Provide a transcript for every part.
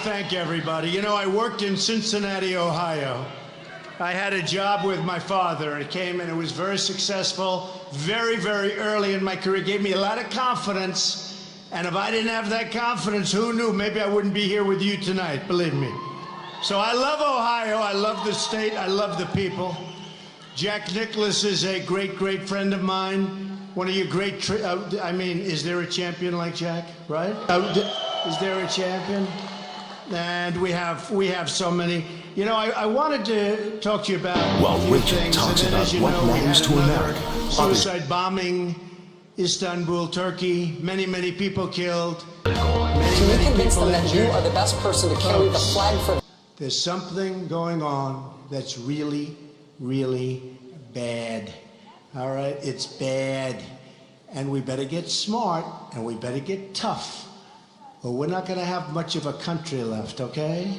thank everybody. You know, I worked in Cincinnati, Ohio. I had a job with my father. It came and it was very successful, very, very early in my career. It gave me a lot of confidence. And if I didn't have that confidence, who knew? Maybe I wouldn't be here with you tonight, believe me. So I love Ohio. I love the state. I love the people. Jack Nicklaus is a great, great friend of mine. One of your great, I mean, is there a champion like Jack, right? Is there a champion? And we have so many. You know, I wanted to talk to you about While Richard talks about what matters to America. Suicide bombing, Istanbul, Turkey, many, many people killed. Can you convince them that you are the best person to carry the flag for? There's something going on that's really, really bad. All right? It's bad. And we better get smart and we better get tough. Or we're not going to have much of a country left, okay?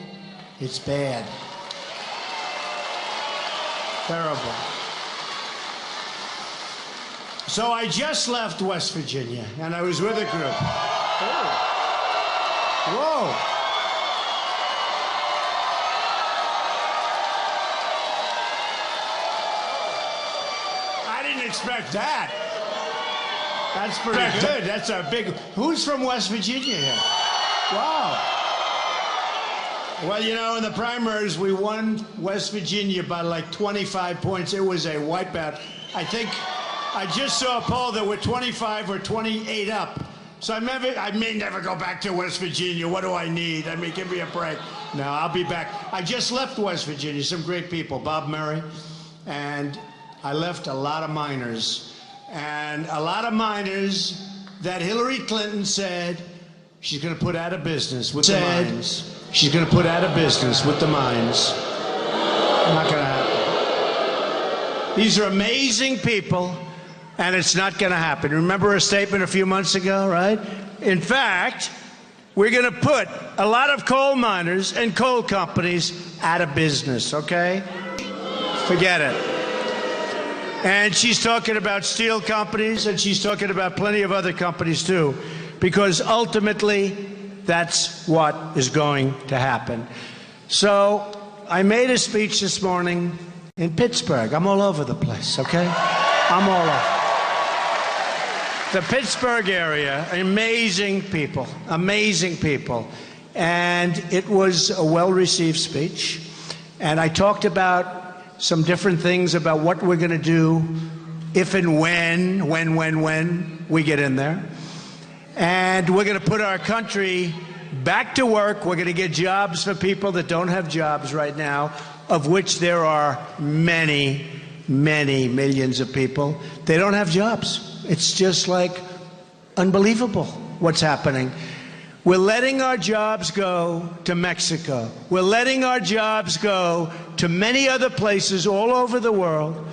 It's bad. Terrible. So I just left West Virginia, and I was with a group. Oh. Whoa. I didn't expect that. That's pretty good. That's a big... Who's from West Virginia here? Wow. Well, you know, in the primaries, we won West Virginia by like 25 points. It was a wipeout. I think I just saw a poll that we're 25 or 28 up. So I may never go back to West Virginia. What do I need? I mean, give me a break. No, I'll be back. I just left West Virginia. Some great people. Bob Murray. And I left a lot of miners. And a lot of miners that Hillary Clinton said she's going to put out of business with the mines. She's going to put out of business with the mines. Not going to happen. These are amazing people, and it's not going to happen. Remember a statement a few months ago, right? In fact, we're going to put a lot of coal miners and coal companies out of business, okay? Forget it. And she's talking about steel companies, and she's talking about plenty of other companies, too, because ultimately, that's what is going to happen. So I made a speech this morning in Pittsburgh. I'm all over the place, okay? I'm all over. The Pittsburgh area, amazing people, amazing people. And it was a well-received speech. And I talked about some different things about what we're going to do if and when we get in there. And we're going to put our country back to work. We're going to get jobs for people that don't have jobs right now, of which there are many, many millions of people. They don't have jobs. It's just like unbelievable what's happening. We're letting our jobs go to Mexico. We're letting our jobs go to many other places all over the world.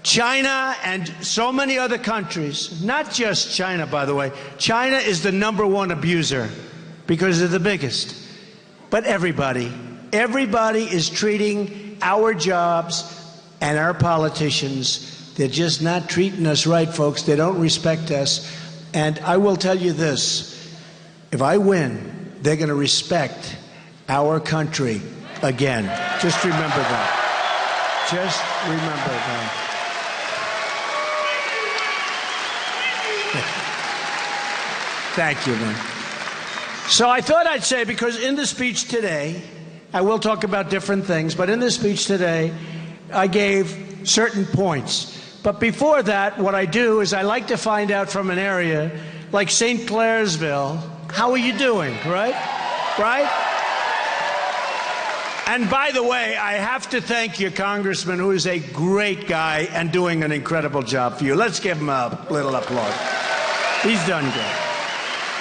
China and so many other countries, not just China, by the way. China is the #1 abuser because they're the biggest. But everybody is treating our jobs and our politicians. They're just not treating us right, folks. They don't respect us. And I will tell you this. If I win, they're going to respect our country again. Just remember that. Just remember that. Thank you, man. So I thought I'd say, because in the speech today, I will talk about different things, but in the speech today, I gave certain points. But before that, what I do is I like to find out from an area like St. Clairsville, how are you doing, right? Right? And by the way, I have to thank your congressman, who is a great guy and doing an incredible job for you. Let's give him a little applause. He's done good.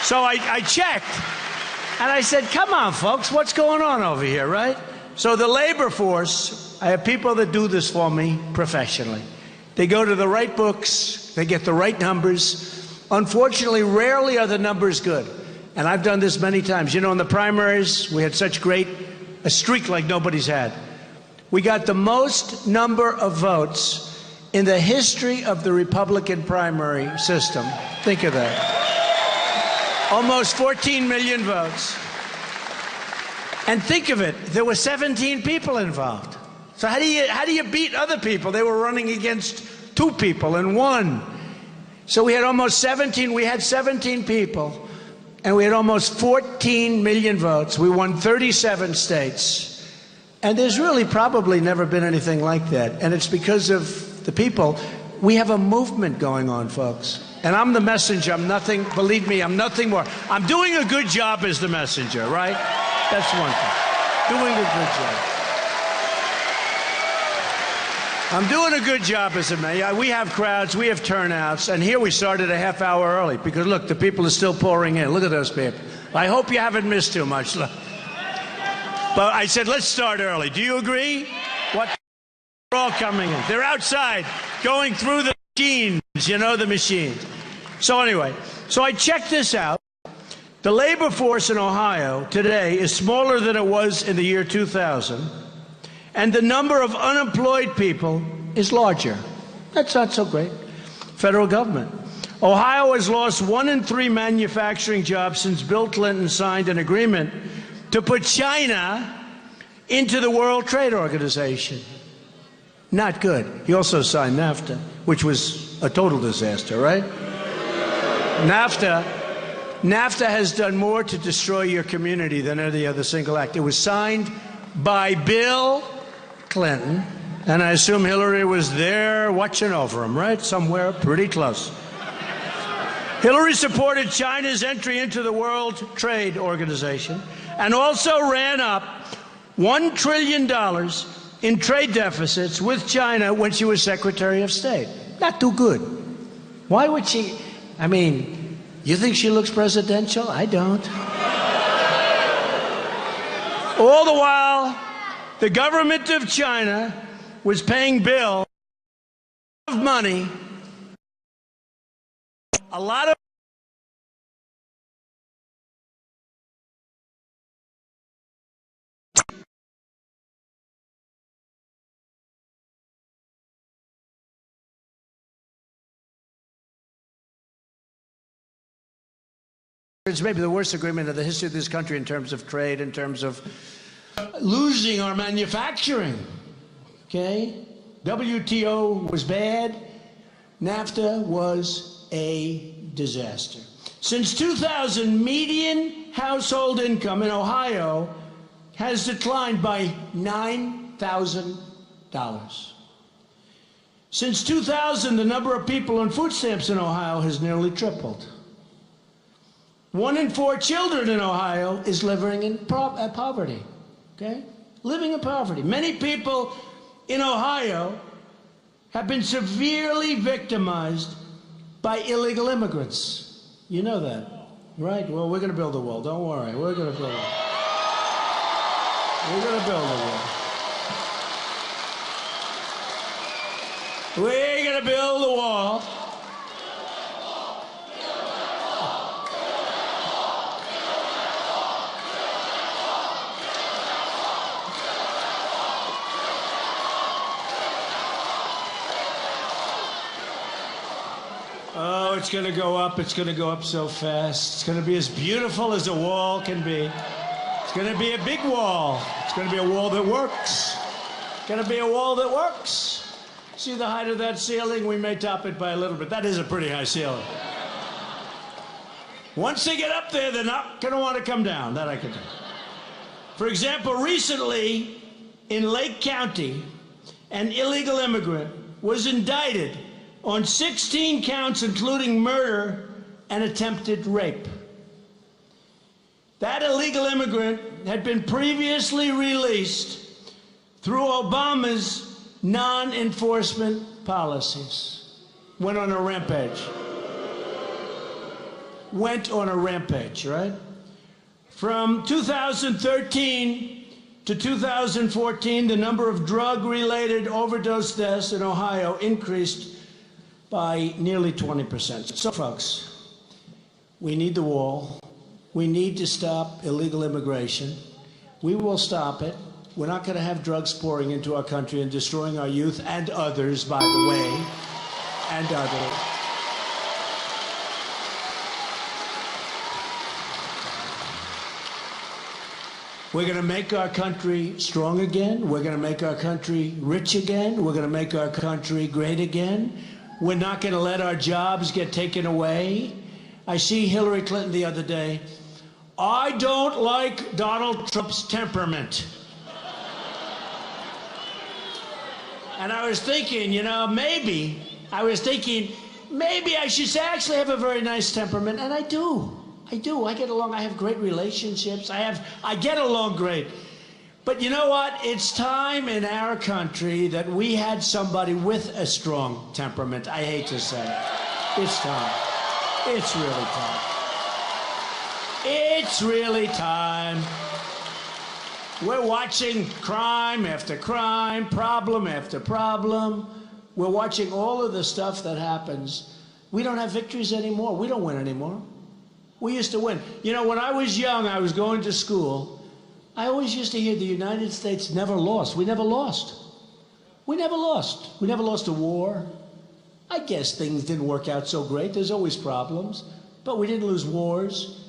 So I checked, and I said, come on, folks, what's going on over here, right? So the labor force, I have people that do this for me professionally. They go to the right books, they get the right numbers. Unfortunately, rarely are the numbers good. And I've done this many times. You know, in the primaries, we had such a streak like nobody's had. We got the most number of votes in the history of the Republican primary system. Think of that. Almost 14 million votes. And think of it, there were 17 people involved. So how do you beat other people? They were running against 2 people and 1. So we had almost 17. We had 17 people, and we had almost 14 million votes. We won 37 states. And there's really probably never been anything like that. And it's because of the people. We have a movement going on, folks. And I'm the messenger. I'm nothing, believe me, I'm nothing more. I'm doing a good job as the messenger, right? That's one thing. Doing a good job. I'm doing a good job as a mayor. We have crowds, we have turnouts, and here we started a half hour early because, look, the people are still pouring in. Look at those people. I hope you haven't missed too much. Look. But I said, let's start early. Do you agree? What? They're all coming in. They're outside, going through the machines, you know, the machines. So anyway, so I checked this out. The labor force in Ohio today is smaller than it was in the year 2000. And the number of unemployed people is larger. That's not so great. Federal government. Ohio has lost 1 in 3 manufacturing jobs since Bill Clinton signed an agreement to put China into the World Trade Organization. Not good. He also signed NAFTA, which was a total disaster, right? NAFTA has done more to destroy your community than any other single act. It was signed by Bill Clinton, and I assume Hillary was there watching over him, right? Somewhere pretty close. Hillary supported China's entry into the World Trade Organization and also ran up $1 trillion in trade deficits with China when she was Secretary of State. Not too good. Why would she? I mean, you think she looks presidential? I don't. All the while, the government of China was paying Bill a lot of money, a lot of it's maybe the worst agreement in the history of this country in terms of trade, in terms of losing our manufacturing, okay? WTO was bad. NAFTA was a disaster. Since 2000, median household income in Ohio has declined by $9,000. Since 2000, the number of people on food stamps in Ohio has nearly tripled. 1 in 4 children in Ohio is living in poverty. Okay? Living in poverty. Many people in Ohio have been severely victimized by illegal immigrants. You know that, right? Well, we're going to build a wall. Don't worry. We're going to build a wall. We're going to build a wall. We're going to build a wall. Oh, it's going to go up. It's going to go up so fast. It's going to be as beautiful as a wall can be. It's going to be a big wall. It's going to be a wall that works. It's going to be a wall that works. See the height of that ceiling? We may top it by a little bit. That is a pretty high ceiling. Once they get up there, they're not going to want to come down. That I can tell. For example, recently in Lake County, an illegal immigrant was indicted on 16 counts, including murder and attempted rape. That illegal immigrant had been previously released through Obama's non-enforcement policies. Went on a rampage. Went on a rampage, right? From 2013 to 2014, the number of drug-related overdose deaths in Ohio increased by nearly 20%. So, folks, we need the wall. We need to stop illegal immigration. We will stop it. We're not going to have drugs pouring into our country and destroying our youth and others, by the way, and others. We're going to make our country strong again. We're going to make our country rich again. We're going to make our country great again. We're not going to let our jobs get taken away. I see Hillary Clinton the other day. I don't like Donald Trump's temperament. And I was thinking, maybe I should say I actually have a very nice temperament, and I do. I get along. I have great relationships. I get along great. But you know what? It's time in our country that we had somebody with a strong temperament. I hate to say it. It's time. It's really time. It's really time. We're watching crime after crime, problem after problem. We're watching all of the stuff that happens. We don't have victories anymore. We don't win anymore. We used to win. When I was young, I was going to school. I always used to hear the United States never lost. We never lost. We never lost. We never lost a war. I guess things didn't work out so great. There's always problems. But we didn't lose wars.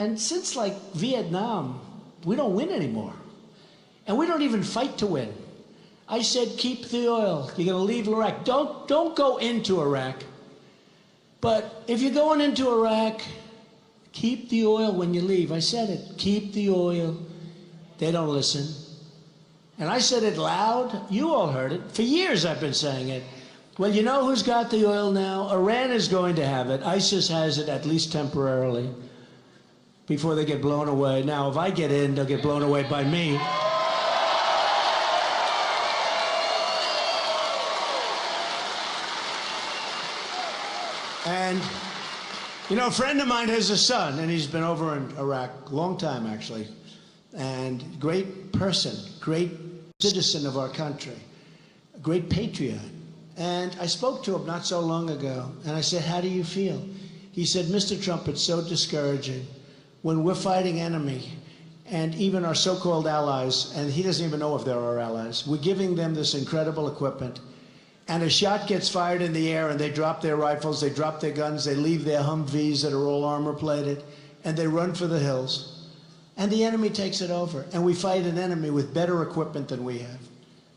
And since, like, Vietnam, we don't win anymore. And we don't even fight to win. I said, keep the oil. You're going to leave Iraq. Don't go into Iraq. But if you're going into Iraq, keep the oil when you leave. I said it. Keep the oil. They don't listen. And I said it loud. You all heard it. For years I've been saying it. Well, you know who's got the oil now? Iran is going to have it. ISIS has it, at least temporarily, before they get blown away. Now, if I get in, they'll get blown away by me. And, a friend of mine has a son, and he's been over in Iraq a long time, actually. And great person, great citizen of our country, a great patriot. And I spoke to him not so long ago, and I said, how do you feel? He said, Mr. Trump, it's so discouraging when we're fighting enemy, and even our so-called allies, and he doesn't even know if they're our allies, we're giving them this incredible equipment, and a shot gets fired in the air, and they drop their rifles, they drop their guns, they leave their Humvees that are all armor-plated, and they run for the hills. And the enemy takes it over, and we fight an enemy with better equipment than we have.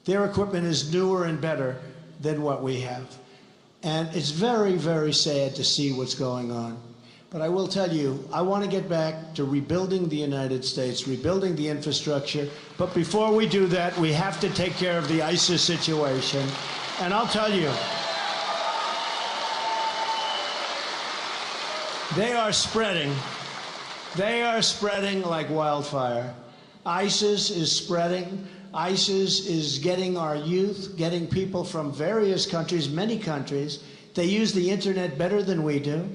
Their equipment is newer and better than what we have. And it's very, very sad to see what's going on. But I will tell you, I want to get back to rebuilding the United States, rebuilding the infrastructure. But before we do that, we have to take care of the ISIS situation. And I'll tell you, they are spreading. They are spreading like wildfire. ISIS is spreading. ISIS is getting our youth, getting people from various countries, many countries. They use the internet better than we do.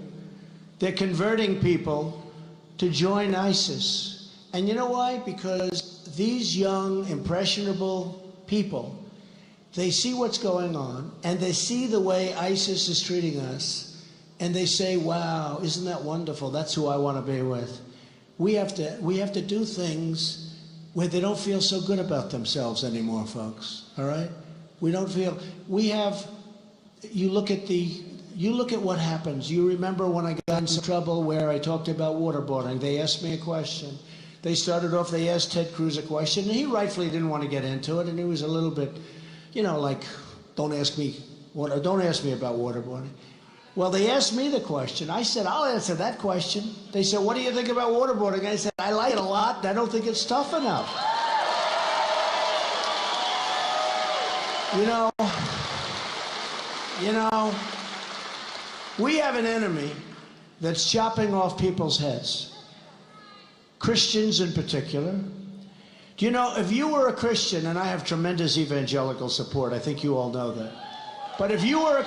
They're converting people to join ISIS. And you know why? Because these young, impressionable people, they see what's going on, and they see the way ISIS is treating us, and they say, wow, isn't that wonderful? That's who I want to be with. We have to do things where they don't feel so good about themselves anymore, folks, all right? We don't feel, you look at what happens. You remember when I got in some trouble where I talked about waterboarding. They asked me a question. They started off, they asked Ted Cruz a question, and he rightfully didn't want to get into it, and he was a little bit, like, don't ask me about waterboarding. Well, they asked me the question. I said, I'll answer that question. They said, what do you think about waterboarding? I said, I like it a lot, and I don't think it's tough enough. We have an enemy that's chopping off people's heads, Christians in particular. Do you know, if you were a Christian, and I have tremendous evangelical support, I think you all know that, but if you were a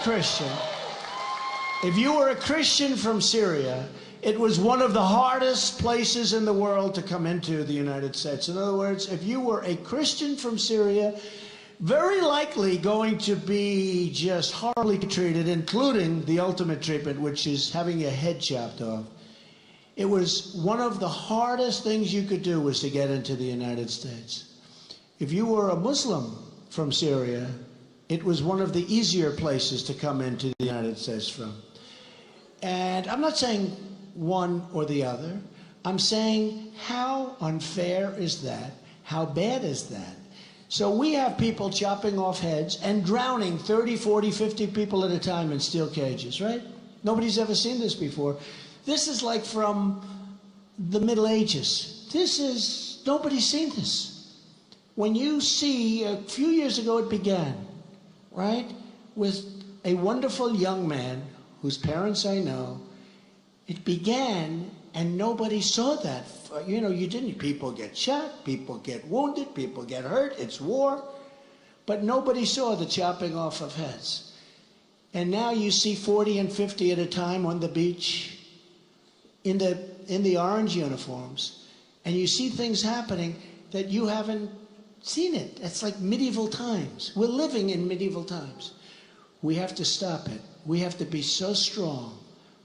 Christian from Syria, it was one of the hardest places in the world to come into the United States. In other words, if you were a Christian from Syria, very likely going to be just horribly treated, including the ultimate treatment, which is having your head chopped off. It was one of the hardest things you could do was to get into the United States. If you were a Muslim from Syria, it was one of the easier places to come into the United States from. And I'm not saying one or the other, I'm saying, how unfair is that? How bad is that? So we have people chopping off heads and drowning 30, 40, 50 people at a time in steel cages, right? Nobody's ever seen this before. This is like from the Middle Ages. Nobody's seen this. When you see, a few years ago it began, right? With a wonderful young man whose parents I know. It began and nobody saw that. You know, people get shot, people get wounded, people get hurt, it's war. But nobody saw the chopping off of heads. And now you see 40 and 50 at a time on the beach in the orange uniforms. And you see things happening that you haven't seen it. It's like medieval times. We're living in medieval times. We have to stop it. We have to be so strong.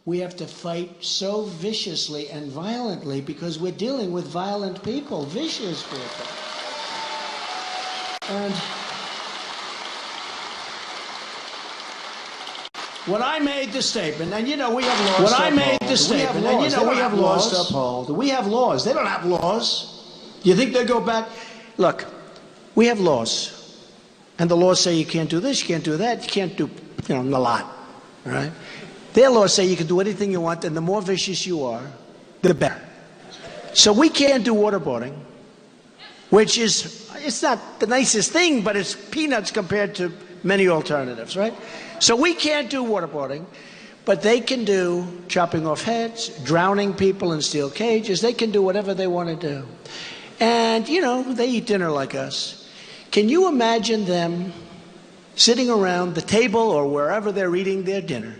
We have to fight so viciously and violently because we're dealing with violent people, vicious people. And when I made the statement, and you know we have laws. When I made the statement, and you know we have laws to uphold. We have laws. They don't have laws. Do you think they go back? Look, we have laws, and the laws say you can't do this, you can't do that, you can't do, a lot, all right? Their laws say you can do anything you want, and the more vicious you are, the better. So we can't do waterboarding, which it's not the nicest thing, but it's peanuts compared to many alternatives, right? So we can't do waterboarding, but they can do chopping off heads, drowning people in steel cages. They can do whatever they want to do. And, they eat dinner like us. Can you imagine them sitting around the table or wherever they're eating their dinner,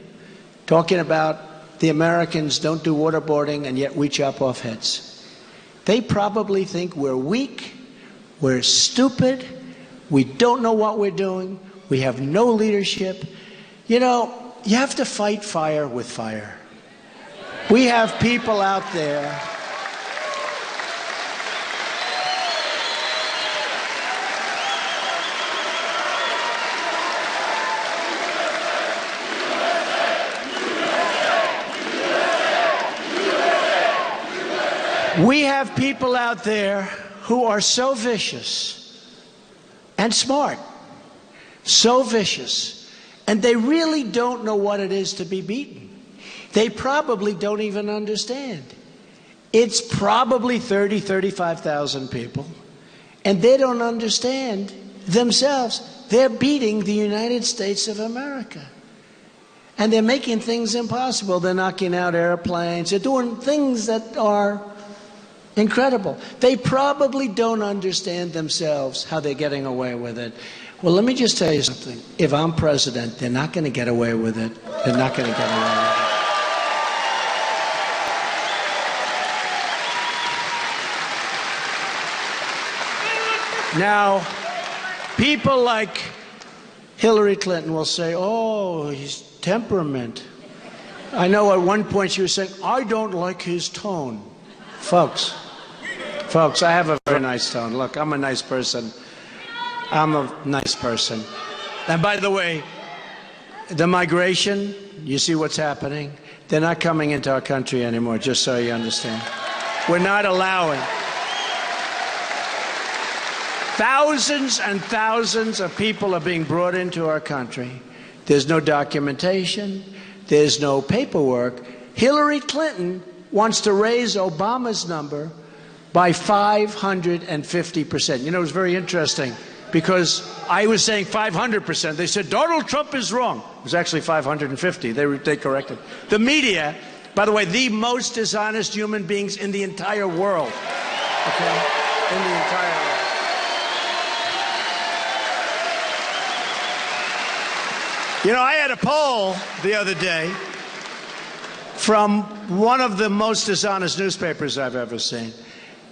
talking about the Americans don't do waterboarding and yet we chop off heads? They probably think we're weak, we're stupid, we don't know what we're doing, we have no leadership. You have to fight fire with fire. We have people out there. We have people out there who are so vicious and smart, so vicious, and they really don't know what it is to be beaten. They probably don't even understand. It's probably 30, 35,000 people, and they don't understand themselves. They're beating the United States of America. And they're making things impossible. They're knocking out airplanes. They're doing things that are incredible. They probably don't understand themselves how they're getting away with it. Well, let me just tell you something. If I'm president, they're not going to get away with it. They're not going to get away with it. Now, people like Hillary Clinton will say, oh, his temperament. I know at one point she was saying, I don't like his tone. Folks, I have a very nice tone. Look, I'm a nice person. I'm a nice person. And by the way, the migration, you see what's happening? They're not coming into our country anymore, just so you understand. We're not allowing. Thousands and thousands of people are being brought into our country. There's no documentation. There's no paperwork. Hillary Clinton wants to raise Obama's number by 550%. It's very interesting because I was saying 500%. They said Donald Trump is wrong. It was actually 550. They corrected. The media, by the way, the most dishonest human beings in the entire world. Okay? In the entire world. I had a poll the other day from one of the most dishonest newspapers I've ever seen,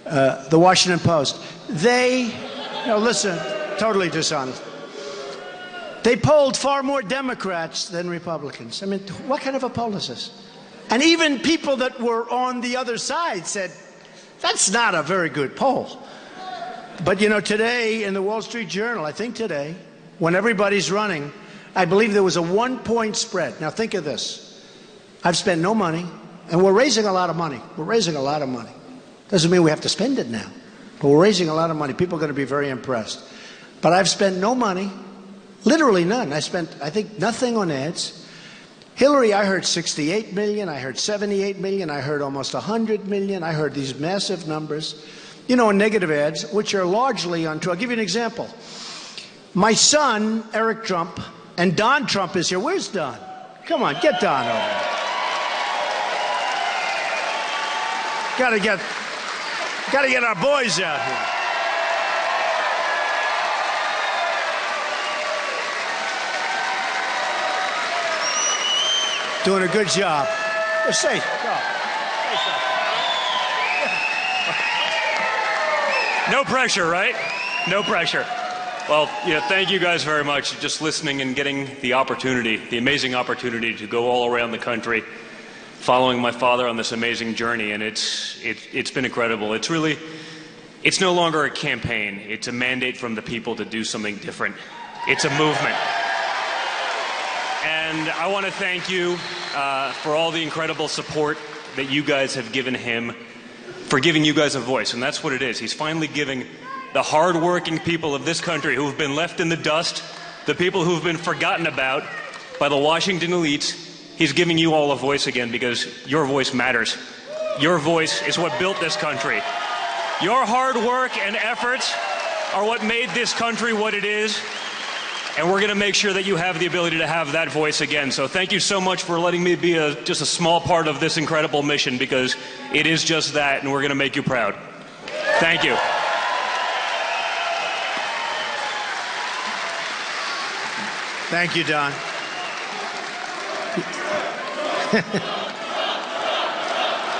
the Washington Post. Listen, totally dishonest. They polled far more Democrats than Republicans. I mean, what kind of a poll is this? And even people that were on the other side said, that's not a very good poll. But, today in the Wall Street Journal, I think today, when everybody's running, I believe there was a 1-point spread. Now, think of this. I've spent no money. And we're raising a lot of money. We're raising a lot of money. Doesn't mean we have to spend it now. But we're raising a lot of money. People are going to be very impressed. But I've spent no money, literally none. I spent, I think, nothing on ads. Hillary, I heard 68 million. I heard 78 million. I heard almost 100 million. I heard these massive numbers, you know, in negative ads, which are largely untrue. I'll give you an example. My son, Eric Trump, and Don Trump is here. Where's Don? Come on, get Don over here. Gotta get our boys out here. Doing a good job. Say, go. No pressure, right? No pressure. Well, thank you guys very much. Just listening and getting the opportunity, the amazing opportunity to go all around the country, following my father on this amazing journey, and it's been incredible. It's no longer a campaign. It's a mandate from the people to do something different. It's a movement. And I want to thank you for all the incredible support that you guys have given him, for giving you guys a voice. And that's what it is. He's finally giving the hardworking people of this country who have been left in the dust, the people who have been forgotten about by the Washington elites, he's giving you all a voice again, because your voice matters. Your voice is what built this country. Your hard work and efforts are what made this country what it is. And we're going to make sure that you have the ability to have that voice again. So thank you so much for letting me be just a small part of this incredible mission, because it is just that, and we're going to make you proud. Thank you. Thank you, Don.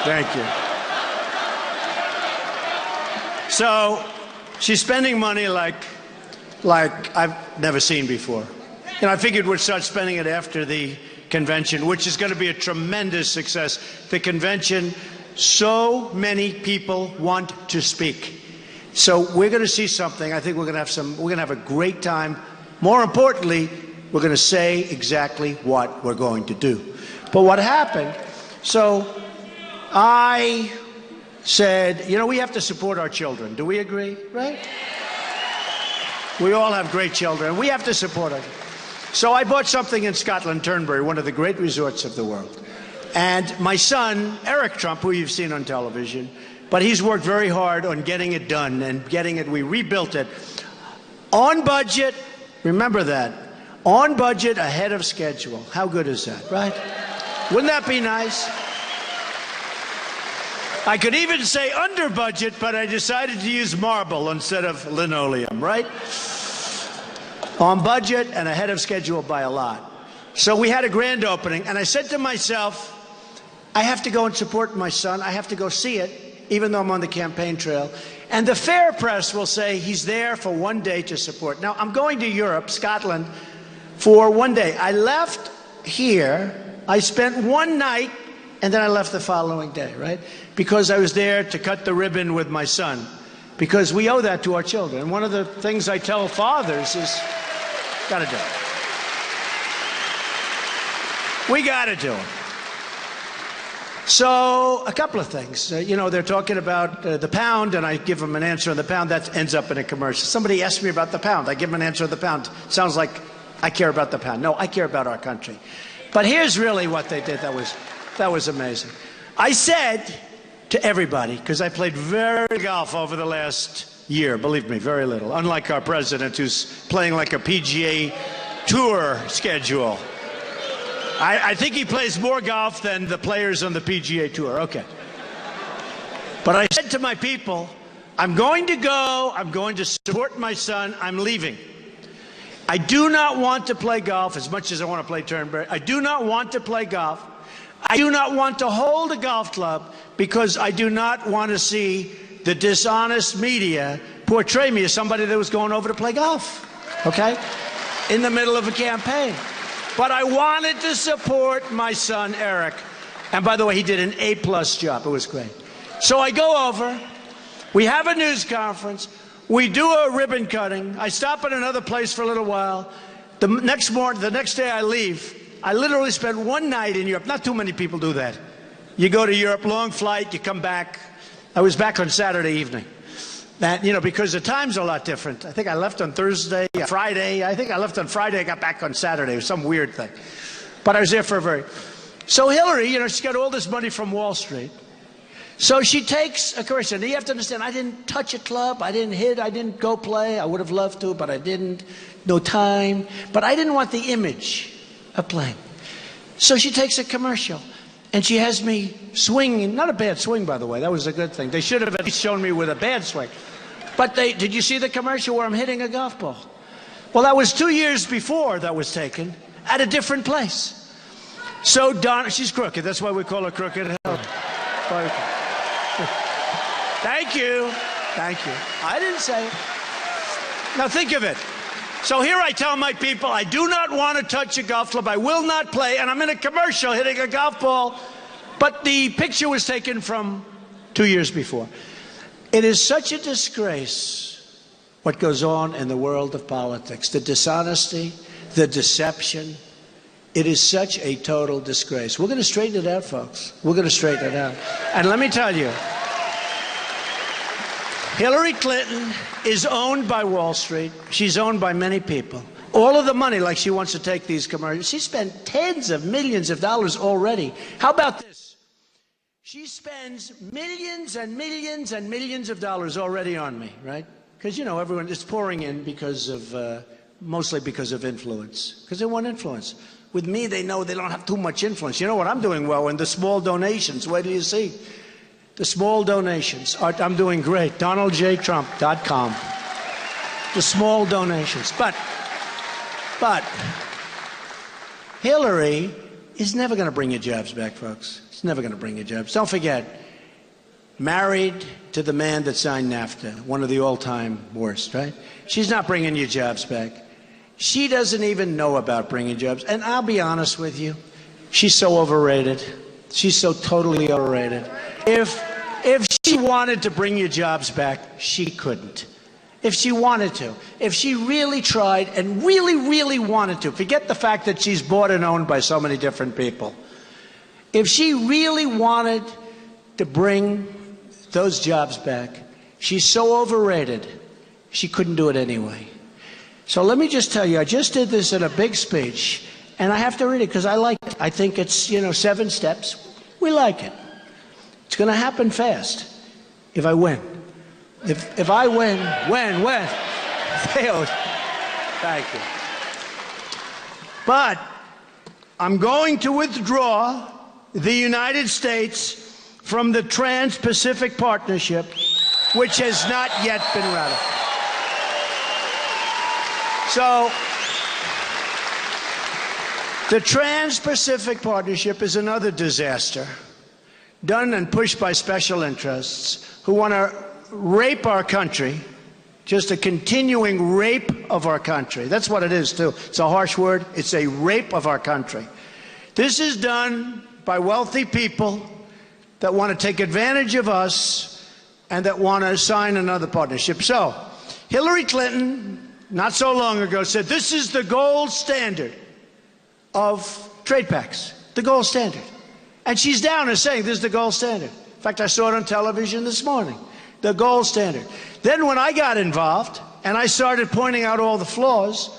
Thank you. So she's spending money like I've never seen before. And I figured we'd start spending it after the convention, which is going to be a tremendous success. The convention, so many people want to speak. So we're going to see something. I think we're going to have a great time. More importantly, we're going to say exactly what we're going to do. But what happened, so I said, we have to support our children. Do we agree, right? We all have great children. We have to support them. So I bought something in Scotland, Turnberry, one of the great resorts of the world. And my son, Eric Trump, who you've seen on television, but he's worked very hard on getting it done and we rebuilt it. On budget, remember that. On budget, ahead of schedule. How good is that, right? Wouldn't that be nice? I could even say under budget, but I decided to use marble instead of linoleum, right? On budget and ahead of schedule by a lot. So we had a grand opening, and I said to myself, I have to go and support my son. I have to go see it, even though I'm on the campaign trail. And the fair press will say he's there for one day to support. Now, I'm going to Europe, Scotland, for one day. I left here. I spent one night, and then I left the following day, right? Because I was there to cut the ribbon with my son. Because we owe that to our children. And one of the things I tell fathers is, got to do it. We got to do it. So, a couple of things. They're talking about the pound, and I give them an answer on the pound. That ends up in a commercial. Somebody asked me about the pound. I give them an answer on the pound. Sounds like I care about the pound. No, I care about our country. But here's really what they did that was amazing. I said to everybody, because I played very golf over the last year, believe me, very little, unlike our president who's playing like a PGA Tour schedule. I think he plays more golf than the players on the PGA Tour. Okay. But I said to my people, I'm going to go, I'm going to support my son, I'm leaving. I do not want to play golf as much as I want to play Turnberry. I do not want to play golf. I do not want to hold a golf club because I do not want to see the dishonest media portray me as somebody that was going over to play golf, okay, in the middle of a campaign. But I wanted to support my son, Eric. And by the way, he did an A-plus job. It was great. So I go over. We have a news conference. We do a ribbon cutting. I stop at another place for a little while. The next day I leave. I literally spent one night in Europe. Not too many people do that. You go to Europe, long flight, you come back. I was back on Saturday evening. That, you know, because the time's a lot different. I think I left on Thursday, Friday. I think I left on Friday, I got back on Saturday. It was some weird thing. But I was there for a very... So Hillary, you know, she's got all this money from Wall Street. So she takes a commercial. Now you have to understand, I didn't touch a club, I didn't hit, I didn't go play. I would have loved to, but I didn't. No time. But I didn't want the image of playing. So she takes a commercial, and she has me swinging. Not a bad swing, by the way. That was a good thing. They should have at least shown me with a bad swing. But did you see the commercial where I'm hitting a golf ball? Well, that was 2 years before that was taken at a different place. So she's crooked. That's why we call her Crooked Hillary. Thank you. Thank you. I didn't say it. Now think of it. So here I tell my people, I do not want to touch a golf club. I will not play. And I'm in a commercial hitting a golf ball. But the picture was taken from 2 years before. It is such a disgrace what goes on in the world of politics. The dishonesty, the deception. It is such a total disgrace. We're going to straighten it out, folks. We're going to straighten it out. And let me tell you, Hillary Clinton is owned by Wall Street. She's owned by many people. All of the money, like she wants to take these commercials, she spent tens of millions of dollars already. How about this? She spends millions and millions and millions of dollars already on me, right? Because, you know, everyone is pouring in because of, mostly because of influence. Because they want influence. With me, they know they don't have too much influence. You know what? I'm doing well in the small donations. Wait till you see. The small donations. I'm doing great. DonaldJTrump.com. The small donations. But Hillary is never going to bring your jobs back, folks. It's never going to bring your jobs. Don't forget, married to the man that signed NAFTA, one of the all-time worst, right? She's not bringing your jobs back. She doesn't even know about bringing jobs. And I'll be honest with you, she's so overrated. She's so totally overrated. If she wanted to bring your jobs back, she couldn't. If she wanted to. If she really tried and really, really wanted to. Forget the fact that she's bought and owned by so many different people. If she really wanted to bring those jobs back, she's so overrated, she couldn't do it anyway. So let me just tell you, I just did this in a big speech, and I have to read it because I like it. I think it's, you know, 7 steps. We like it. It's going to happen fast if I win. If I win. Thank you. But I'm going to withdraw the United States from the Trans-Pacific Partnership, which has not yet been ratified. So, the Trans-Pacific Partnership is another disaster, done and pushed by special interests who want to rape our country, just a continuing rape of our country. That's what it is, too. It's a harsh word. It's a rape of our country. This is done by wealthy people that want to take advantage of us and that want to sign another partnership. So, Hillary Clinton, not so long ago, said this is the gold standard of trade pacts, the gold standard. And she's down and saying this is the gold standard. In fact, I saw it on television this morning, the gold standard. Then when I got involved and I started pointing out all the flaws,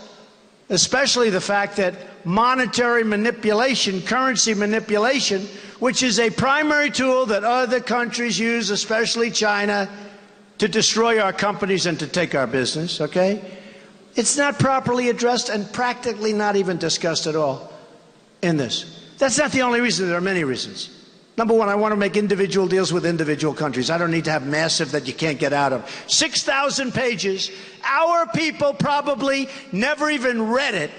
especially the fact that monetary manipulation, currency manipulation, which is a primary tool that other countries use, especially China, to destroy our companies and to take our business, okay? It's not properly addressed and practically not even discussed at all in this. That's not the only reason. There are many reasons. Number one, I want to make individual deals with individual countries. I don't need to have massive that you can't get out of. 6,000 pages. Our people probably never even read it.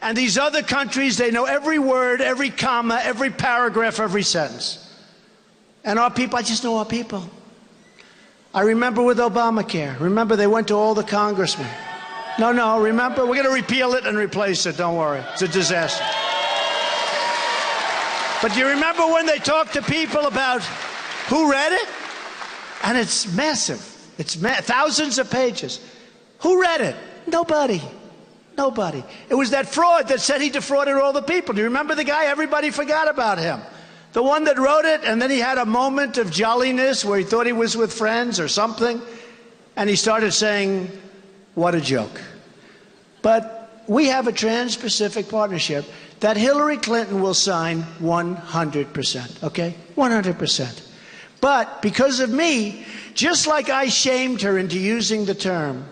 And these other countries, they know every word, every comma, every paragraph, every sentence. And our people, I just know our people. I remember with Obamacare. Remember, they went to all the congressmen. No, remember? We're going to repeal it and replace it. Don't worry. It's a disaster. But do you remember when they talked to people about who read it? And it's massive. It's thousands of pages. Who read it? Nobody. Nobody. It was that fraud that said he defrauded all the people. Do you remember the guy? Everybody forgot about him. The one that wrote it, and then he had a moment of jolliness where he thought he was with friends or something, and he started saying, what a joke. But we have a Trans-Pacific Partnership that Hillary Clinton will sign 100%, okay? 100%. But because of me, just like I shamed her into using the term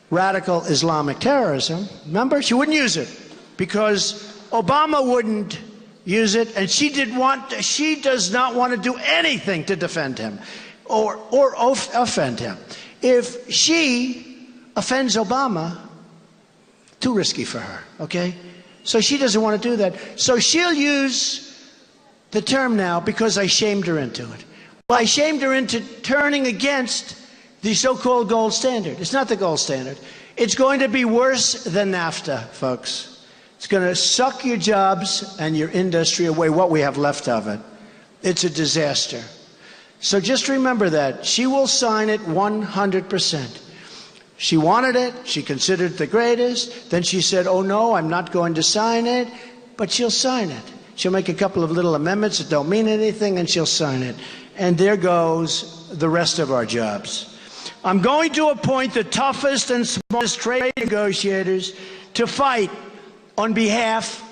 radical Islamic terrorism, remember, she wouldn't use it because Obama wouldn't use it, and she does not want to do anything to defend him or offend him. If she offends Obama, too risky for her, okay? So she doesn't want to do that. So she'll use the term now because I shamed her into it. Well, I shamed her into turning against the so-called gold standard. It's not the gold standard. It's going to be worse than NAFTA, folks. It's going to suck your jobs and your industry away, what we have left of it. It's a disaster. So just remember that. She will sign it 100%. She wanted it. She considered it the greatest. Then she said, oh, no, I'm not going to sign it. But she'll sign it. She'll make a couple of little amendments that don't mean anything, and she'll sign it. And there goes the rest of our jobs. I'm going to appoint the toughest and smartest trade negotiators to fight on behalf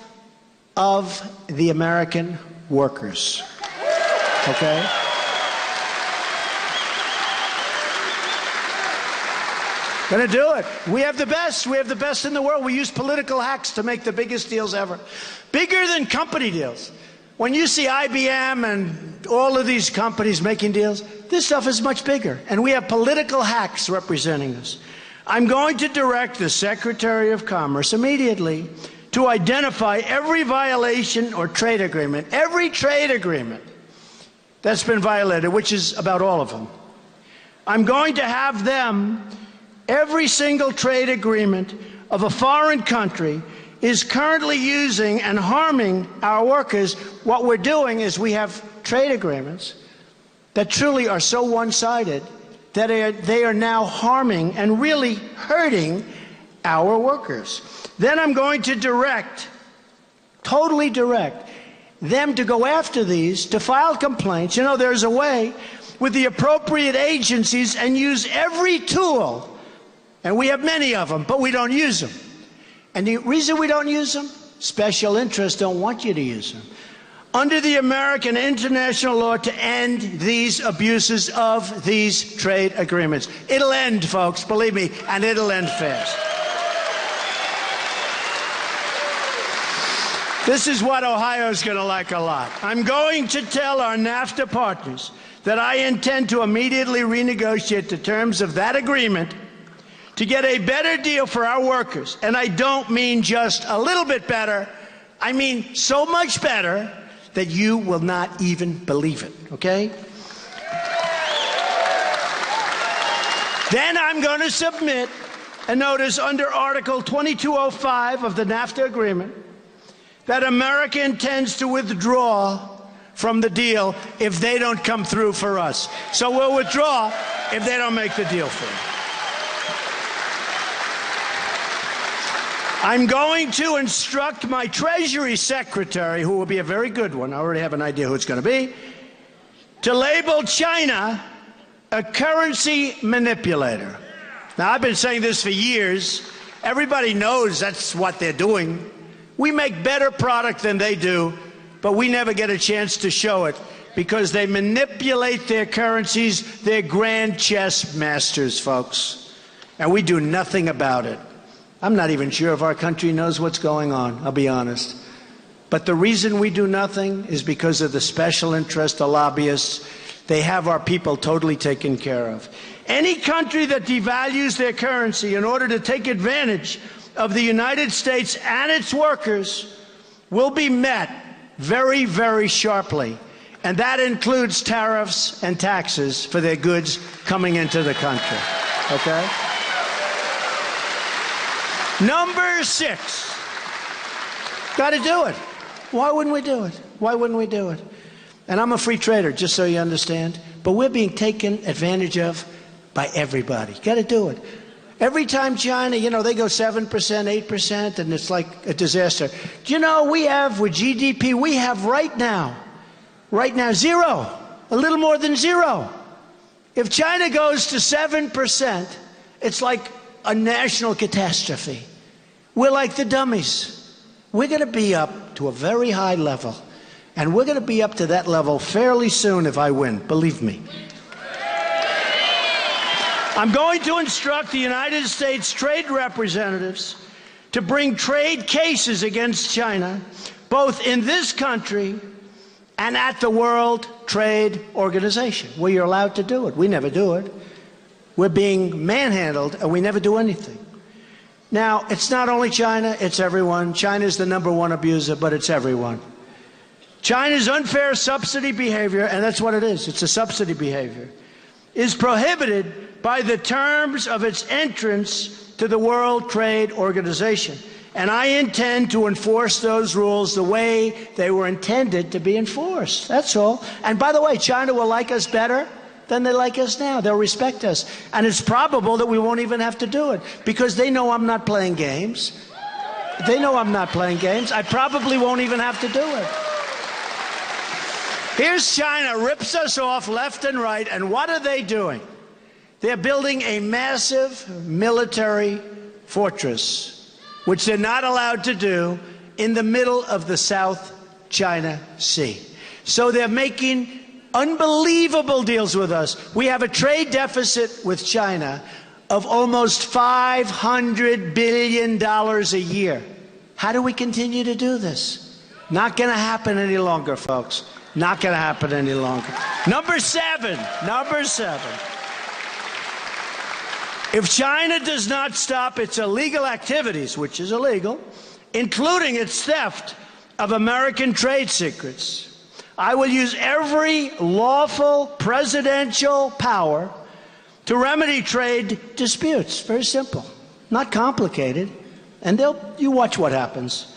of the American workers. Okay? Gonna do it. We have the best. We have the best in the world. We use political hacks to make the biggest deals ever. Bigger than company deals. When you see IBM and all of these companies making deals, this stuff is much bigger. And we have political hacks representing us. I'm going to direct the Secretary of Commerce immediately to identify every violation or trade agreement, every trade agreement that's been violated, which is about all of them. I'm going to have them, every single trade agreement of a foreign country is currently using and harming our workers. What we're doing is we have trade agreements that truly are so one-sided that they are now harming and really hurting our workers. Then I'm going to totally direct them to go after these, to file complaints. You know, there's a way with the appropriate agencies and use every tool. And we have many of them, but we don't use them. And the reason we don't use them? Special interests don't want you to use them. Under the American international law to end these abuses of these trade agreements. It'll end, folks, believe me, and it'll end fast. This is what Ohio's going to like a lot. I'm going to tell our NAFTA partners that I intend to immediately renegotiate the terms of that agreement to get a better deal for our workers. And I don't mean just a little bit better. I mean so much better that you will not even believe it, okay? Then I'm going to submit a notice under Article 2205 of the NAFTA agreement that America intends to withdraw from the deal if they don't come through for us. So we'll withdraw if they don't make the deal for us. I'm going to instruct my Treasury Secretary, who will be a very good one, I already have an idea who it's going to be, to label China a currency manipulator. Now, I've been saying this for years. Everybody knows that's what they're doing. We make better product than they do, but we never get a chance to show it because they manipulate their currencies. They're grand chess masters, folks, and we do nothing about it. I'm not even sure if our country knows what's going on, I'll be honest. But the reason we do nothing is because of the special interest, the lobbyists. They have our people totally taken care of. Any country that devalues their currency in order to take advantage of the United States and its workers will be met very, very sharply. And that includes tariffs and taxes for their goods coming into the country. Okay? Number 6. Got to do it. Why wouldn't we do it? Why wouldn't we do it? And I'm a free trader, just so you understand. But we're being taken advantage of by everybody. Got to do it. Every time China, you know, they go 7%, 8%, and it's like a disaster. Do you know, we have, with GDP, we have right now Right now, zero. A little more than zero. If China goes to 7%, it's like a national catastrophe. We're like the dummies. We're going to be up to a very high level. And we're going to be up to that level fairly soon if I win, believe me. I'm going to instruct the United States trade representatives to bring trade cases against China, both in this country and at the World Trade Organization, where you're allowed to do it. We never do it. We're being manhandled, and we never do anything. Now, it's not only China, it's everyone. China's the #1 abuser, but it's everyone. China's unfair subsidy behavior, and that's what it is, it's a subsidy behavior, is prohibited by the terms of its entrance to the World Trade Organization. And I intend to enforce those rules the way they were intended to be enforced. That's all. And by the way, China will like us better than they like us now. They'll respect us. And it's probable that we won't even have to do it because they know I'm not playing games. They know I'm not playing games. I probably won't even have to do it. Here's China, rips us off left and right, and what are they doing? They're building a massive military fortress, which they're not allowed to do, in the middle of the South China Sea. So they're making unbelievable deals with us. We have a trade deficit with China of almost $500 billion a year. How do we continue to do this? Not going to happen any longer, folks. Not going to happen any longer. Number seven. If China does not stop its illegal activities, which is illegal, including its theft of American trade secrets, I will use every lawful presidential power to remedy trade disputes. Very simple, not complicated. And you watch what happens,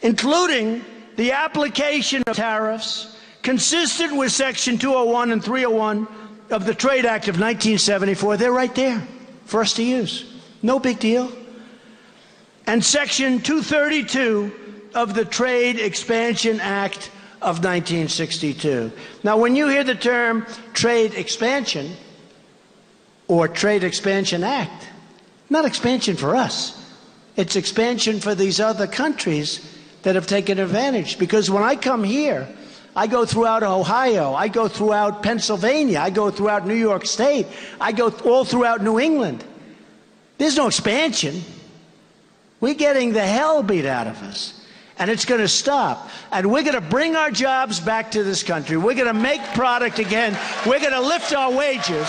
including the application of tariffs consistent with Section 201 and 301 of the Trade Act of 1974. They're right there for us to use. No big deal. And Section 232 of the Trade Expansion Act of 1962. Now, when you hear the term trade expansion or Trade Expansion Act, not expansion for us. It's expansion for these other countries that have taken advantage. Because when I come here, I go throughout Ohio, I go throughout Pennsylvania, I go throughout New York State, I go all throughout New England. There's no expansion. We're getting the hell beat out of us. And it's going to stop. And we're going to bring our jobs back to this country. We're going to make product again. We're going to lift our wages.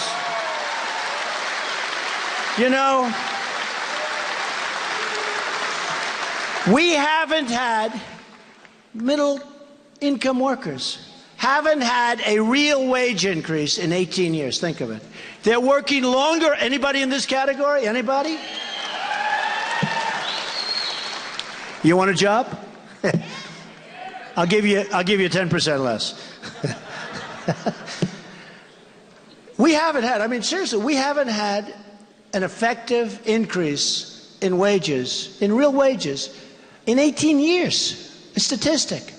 You know, we haven't had middle-income workers haven't had a real wage increase in 18 years. Think of it. They're working longer. Anybody in this category? Anybody? You want a job? I'll give you 10% less. We haven't had, I mean, seriously, we haven't had an effective increase in wages, in real wages, in 18 years. A statistic.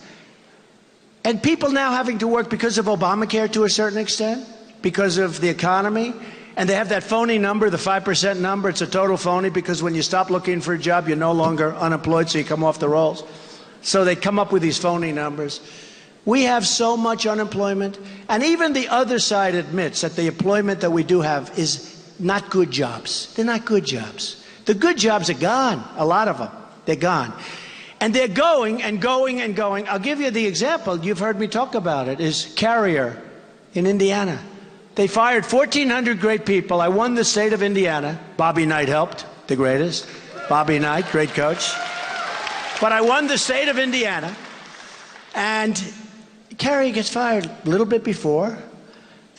And people now having to work because of Obamacare to a certain extent, because of the economy. And they have that phony number, the 5% number. It's a total phony because when you stop looking for a job, you're no longer unemployed, so you come off the rolls. So they come up with these phony numbers. We have so much unemployment. And even the other side admits that the employment that we do have is not good jobs. They're not good jobs. The good jobs are gone, a lot of them. They're gone. And they're going and going and going. I'll give you the example. You've heard me talk about it, is Carrier in Indiana. They fired 1,400 great people. I won the state of Indiana. Bobby Knight helped, the greatest. Bobby Knight, great coach. But I won the state of Indiana. And Carrier gets fired a little bit before.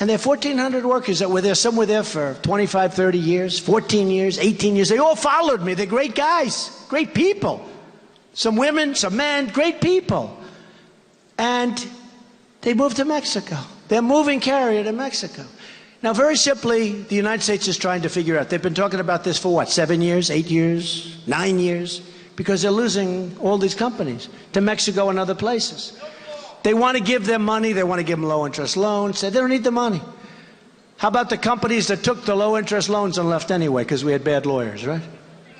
And there are 1,400 workers that were there. Some were there for 25, 30 years, 14 years, 18 years. They all followed me. They're great guys, great people. Some women, some men, great people. And they moved to Mexico. They're moving Carrier to Mexico. Now, very simply, the United States is trying to figure out. They've been talking about this for what, 7 years, 8 years, 9 years? Because they're losing all these companies to Mexico and other places. They want to give them money. They want to give them low-interest loans. They don't need the money. How about the companies that took the low-interest loans and left anyway because we had bad lawyers, right?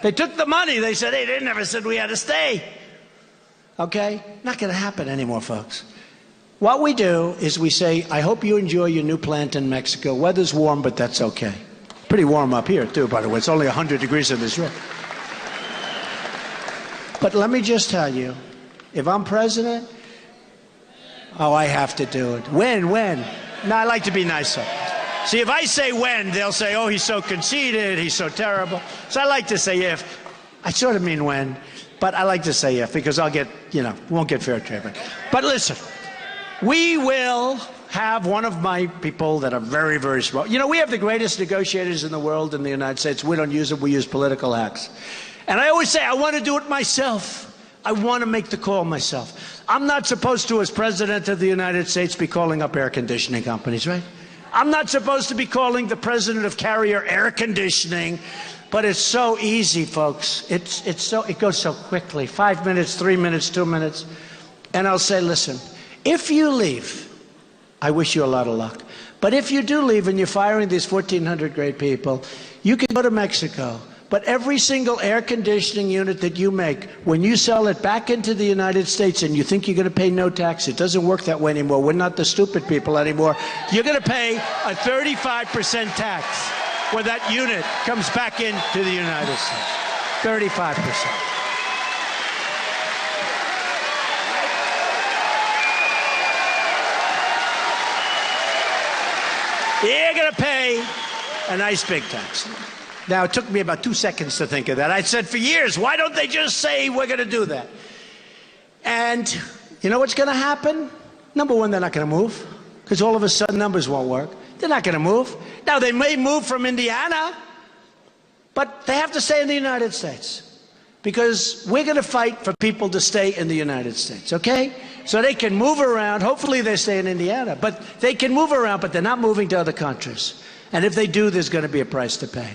They took the money. They said, hey, they never said we had to stay. Okay? Not going to happen anymore, folks. What we do is we say, I hope you enjoy your new plant in Mexico. Weather's warm, but that's okay. Pretty warm up here, too, by the way. It's only 100 degrees in this room. But let me just tell you, if I'm president, oh, I have to do it. When? No, I like to be nicer. See, if I say when, they'll say, oh, he's so conceited, he's so terrible. So I like to say if. I sort of mean when, but I like to say if, because I'll get, won't get fair treatment. But listen, we will have one of my people that are very, very smart. We have the greatest negotiators in the world in the United States. We don't use them, we use political hacks. And I always say, I want to do it myself. I want to make the call myself. I'm not supposed to, as President of the United States, be calling up air conditioning companies, right? I'm not supposed to be calling the President of Carrier Air Conditioning, but it's so easy, folks. It goes so quickly. 5 minutes, 3 minutes, 2 minutes. And I'll say, listen, if you leave, I wish you a lot of luck. But if you do leave and you're firing these 1,400 great people, you can go to Mexico. But every single air conditioning unit that you make, when you sell it back into the United States and you think you're going to pay no tax, it doesn't work that way anymore. We're not the stupid people anymore. You're going to pay a 35% tax when that unit comes back into the United States. 35%. You're going to pay a nice big tax. Now, it took me about 2 seconds to think of that. I said for years, why don't they just say we're going to do that? And you know what's going to happen? Number one, they're not going to move because all of a sudden numbers won't work. They're not going to move. Now, they may move from Indiana, but they have to stay in the United States because we're going to fight for people to stay in the United States, okay? So they can move around. Hopefully they stay in Indiana, but they can move around, but they're not moving to other countries. And if they do, there's going to be a price to pay.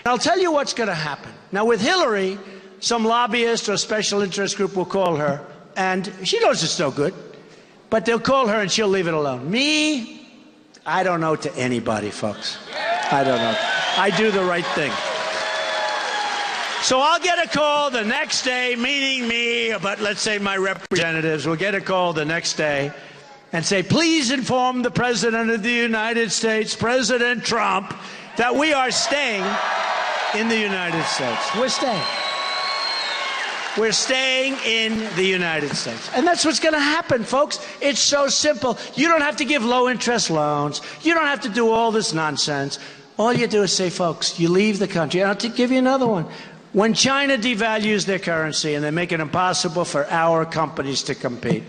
I'll tell you what's going to happen. Now, with Hillary, some lobbyist or special interest group will call her, and she knows it's no good, but they'll call her and she'll leave it alone. Me, I don't know to anybody, folks. I don't know. I do the right thing. So I'll get a call the next day, meaning me, but let's say my representatives will get a call the next day and say, please inform the President of the United States, President Trump, that we are staying in the United States. We're staying. We're staying in the United States. And that's what's going to happen, folks. It's so simple. You don't have to give low-interest loans. You don't have to do all this nonsense. All you do is say, folks, you leave the country. And I'll give you another one. When China devalues their currency and they make it impossible for our companies to compete,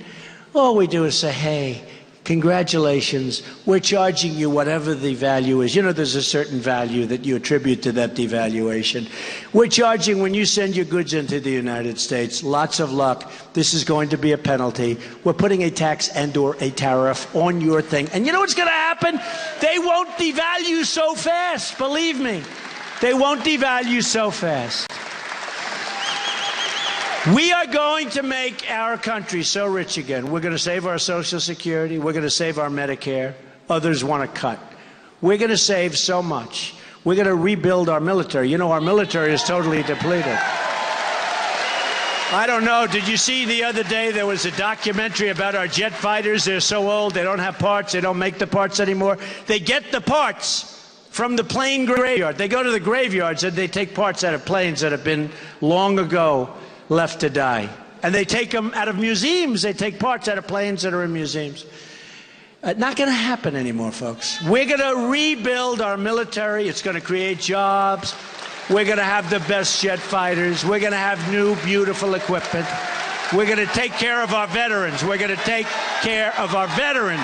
all we do is say, hey, congratulations, we're charging you whatever the value is. There's a certain value that you attribute to that devaluation. We're charging when you send your goods into the United States. Lots of luck. This is going to be a penalty. We're putting a tax and/or a tariff on your thing. And you know what's going to happen? They won't devalue so fast. Believe me. They won't devalue so fast. We are going to make our country so rich again. We're going to save our Social Security. We're going to save our Medicare. Others want to cut. We're going to save so much. We're going to rebuild our military. Our military is totally depleted. I don't know. Did you see the other day there was a documentary about our jet fighters? They're so old. They don't have parts. They don't make the parts anymore. They get the parts from the plane graveyard. They go to the graveyards and they take parts out of planes that have been long ago left to die. And they take them out of museums. They take parts out of planes that are in museums. Not going to happen anymore, folks. We're going to rebuild our military. It's going to create jobs. We're going to have the best jet fighters. We're going to have new, beautiful equipment. We're going to take care of our veterans. We're going to take care of our veterans.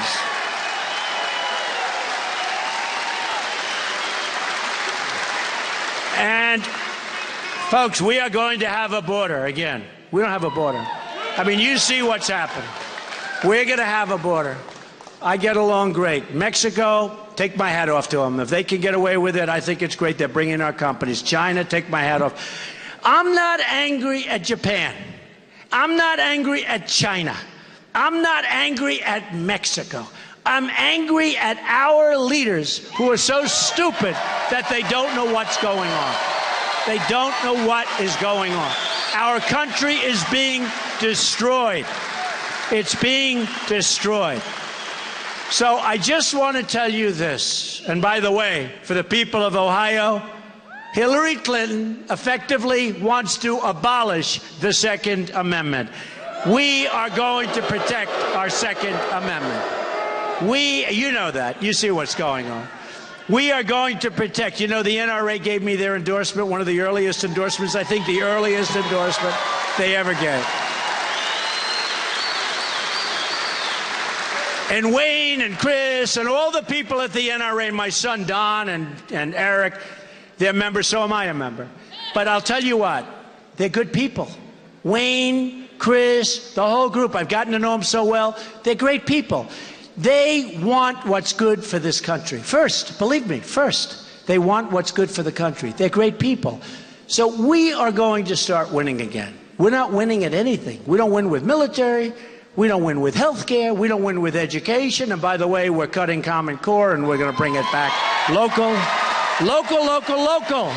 And folks, we are going to have a border again. We don't have a border. I mean, you see what's happened. We're going to have a border. I get along great. Mexico, take my hat off to them. If they can get away with it, I think it's great. They're bringing our companies. China, take my hat off. I'm not angry at Japan. I'm not angry at China. I'm not angry at Mexico. I'm angry at our leaders who are so stupid that they don't know what's going on. They don't know what is going on. Our country is being destroyed. It's being destroyed. So I just want to tell you this. And by the way, for the people of Ohio, Hillary Clinton effectively wants to abolish the Second Amendment. We are going to protect our Second Amendment. You know that. You see what's going on. We are going to protect. You know, the NRA gave me their endorsement, one of the earliest endorsements, I think the earliest endorsement they ever gave. And Wayne and Chris and all the people at the NRA, my son Don and Eric, they're members, so am I a member. But I'll tell you what, they're good people. Wayne, Chris, the whole group, I've gotten to know them so well. They're great people. They want what's good for this country. First, believe me, first, they want what's good for the country. They're great people. So we are going to start winning again. We're not winning at anything. We don't win with military. We don't win with health care. We don't win with education. And by the way, we're cutting Common Core and we're going to bring it back local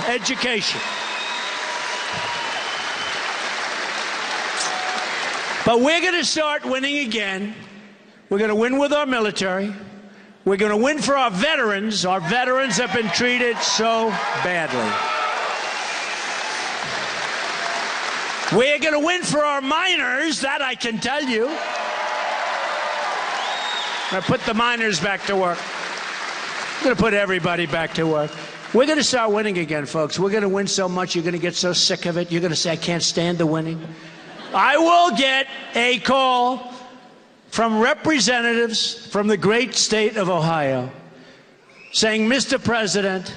education. But we're going to start winning again. We're going to win with our military. We're going to win for our veterans. Our veterans have been treated so badly. We're going to win for our miners, that I can tell you. I'm going to put the miners back to work. I'm going to put everybody back to work. We're going to start winning again, folks. We're going to win so much, you're going to get so sick of it. You're going to say, I can't stand the winning. I will get a call from representatives from the great state of Ohio saying, Mr. President,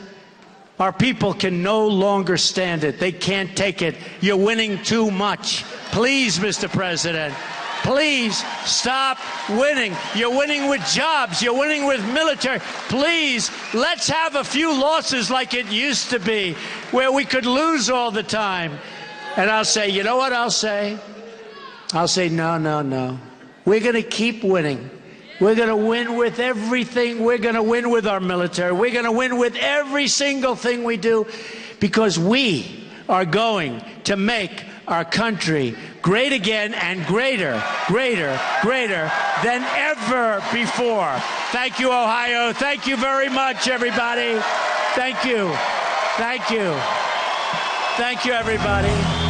our people can no longer stand it. They can't take it. You're winning too much. Please, Mr. President, please stop winning. You're winning with jobs. You're winning with military. Please, let's have a few losses like it used to be, where we could lose all the time. And I'll say, you know what I'll say? I'll say, no, no, no. We're going to keep winning. We're going to win with everything. We're going to win with our military. We're going to win with every single thing we do, because we are going to make our country great again, and greater, greater, greater than ever before. Thank you, Ohio. Thank you very much, everybody. Thank you. Thank you. Thank you, everybody.